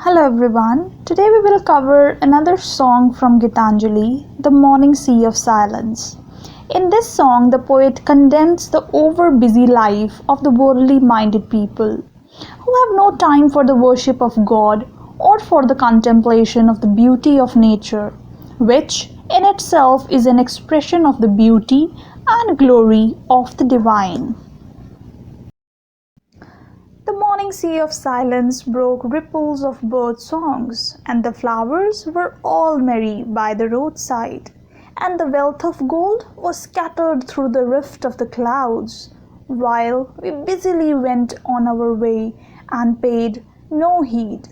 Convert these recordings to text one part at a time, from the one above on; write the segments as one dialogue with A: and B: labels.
A: Hello everyone, today we will cover another song from Gitanjali, The Morning Sea of Silence. In this song, the poet condemns the over-busy life of the worldly minded people who have no time for the worship of God or for the contemplation of the beauty of nature, which in itself is an expression of the beauty and glory of the divine. The morning sea of silence broke ripples of bird songs, and the flowers were all merry by the roadside, and the wealth of gold was scattered through the rift of the clouds, while we busily went on our way and paid no heed.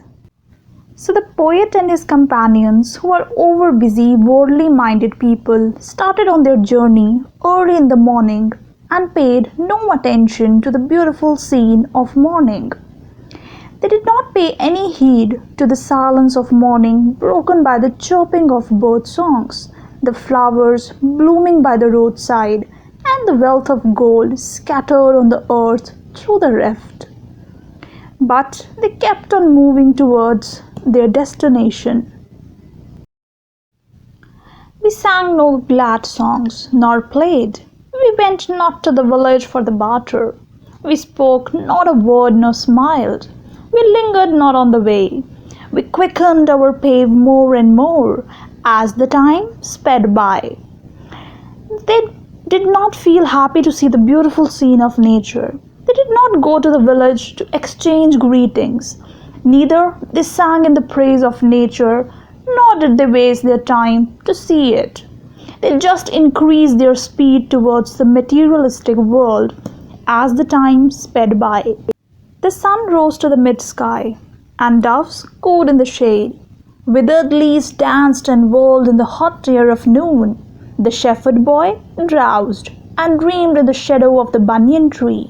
A: So the poet and his companions, who were over-busy, worldly-minded people, started on their journey early in the morning and paid no attention to the beautiful scene of morning. They did not pay any heed to the silence of morning broken by the chirping of bird songs, the flowers blooming by the roadside, and the wealth of gold scattered on the earth through the rift. But they kept on moving towards their destination. We sang no glad songs, nor played. We went not to the village for the barter. We spoke not a word nor smiled. We lingered not on the way. We quickened our pace more and more as the time sped by. They did not feel happy to see the beautiful scene of nature. They did not go to the village to exchange greetings. Neither they sang in the praise of nature, nor did they waste their time to see it. They just increased their speed towards the materialistic world as the time sped by. The sun rose to the mid-sky, and doves cooed in the shade. Withered leaves danced and whirled in the hot air of noon. The shepherd boy drowsed and dreamed in the shadow of the banyan tree.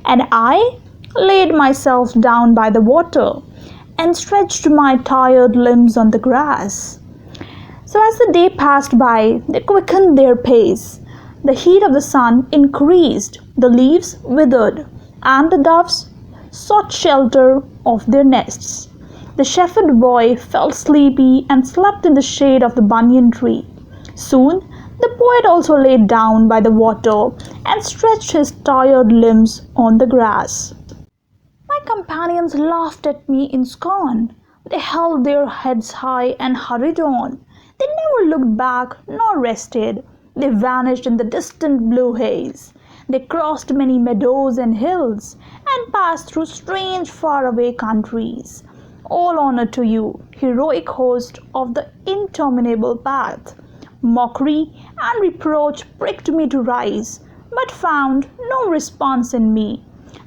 A: And I laid myself down by the water and stretched my tired limbs on the grass. So as the day passed by, they quickened their pace. The heat of the sun increased, the leaves withered, and the doves sought shelter of their nests. The shepherd boy felt sleepy and slept in the shade of the banyan tree. Soon the poet also lay down by the water and stretched his tired limbs on the grass. My companions laughed at me in scorn. They held their heads high and hurried on. They never looked back nor rested. They vanished in the distant blue haze. They crossed many meadows and hills and passed through strange faraway countries. All honor to you, heroic host of the interminable path. Mockery and reproach pricked me to rise, but found no response in me.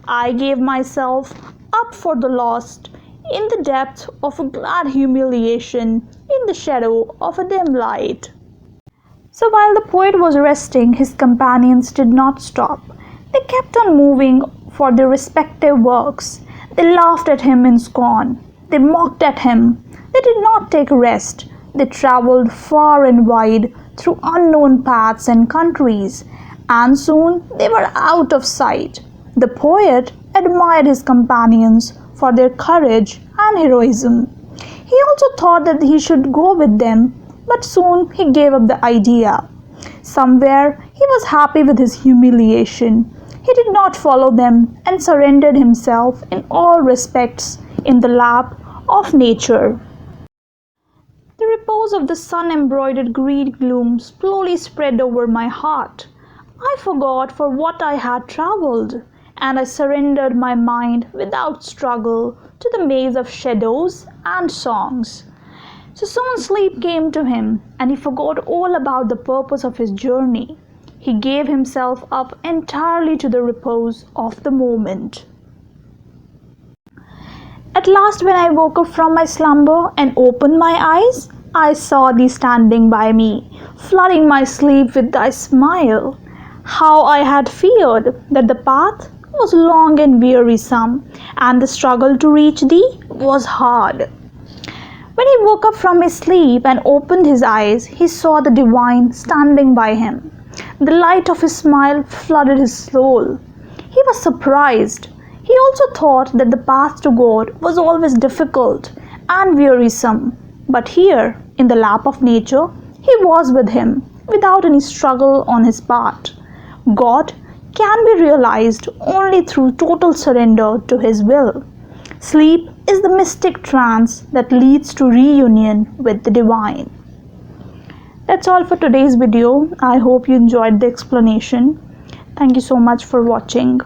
A: I gave myself up for the lost in the depth of a glad humiliation in the shadow of a dim light. So while the poet was resting, his companions did not stop. They kept on moving for their respective works. They laughed at him in scorn. They mocked at him. They did not take rest. They traveled far and wide through unknown paths and countries, and soon they were out of sight. The poet admired his companions for their courage and heroism. He also thought that he should go with them, but soon he gave up the idea. Somewhere he was happy with his humiliation. He did not follow them and surrendered himself in all respects in the lap of nature. The repose of the sun-embroidered green gloom slowly spread over my heart. I forgot for what I had traveled, and I surrendered my mind without struggle to the maze of shadows and songs. So soon sleep came to him, and he forgot all about the purpose of his journey. He gave himself up entirely to the repose of the moment. At last, when I woke up from my slumber and opened my eyes, I saw thee standing by me, flooding my sleep with thy smile. How I had feared that the path was long and wearisome, and the struggle to reach thee was hard. When he woke up from his sleep and opened his eyes, he saw the divine standing by him. The light of his smile flooded his soul. He was surprised. He also thought that the path to God was always difficult and wearisome, but here, in the lap of nature, he was with him, without any struggle on his part. God can be realized only through total surrender to his will. Sleep is the mystic trance that leads to reunion with the divine. That's all for today's video. I hope you enjoyed the explanation. Thank you so much for watching.